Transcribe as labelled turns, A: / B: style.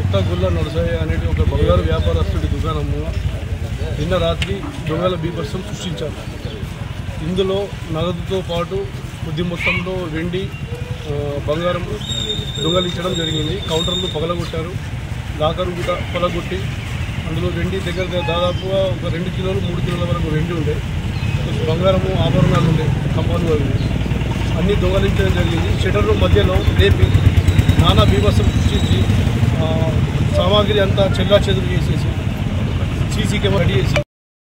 A: కొత్తగుల్ల నరసయ్య అనేది ఒక బంగారు వ్యాపారస్తుడి దుకాణము నిన్న రాత్రి దొంగల బీభత్సం సృష్టించారు. ఇందులో నగదుతో పాటు కొద్ది మొత్తంలో వెండి బంగారం దొంగలించడం జరిగింది. కౌంటర్లు పగలగొట్టారు, లాకరు కూడా పగలగొట్టి అందులో వెండి దగ్గర దాదాపుగా ఒక 2 కిలోలు 3 కిలోల వరకు వెండి ఉండే, బంగారము ఆభరణాలు ఉండే, కంపాలు అవి అన్నీ దొంగలించడం జరిగింది. షటర్లు మధ్యలో లేపి నానా బీభత్సం సృష్టించి సామాగ్రి అంతా చెల్లా చెదురు చేసేసి సీసీ కెమెరా రెడీ చేసి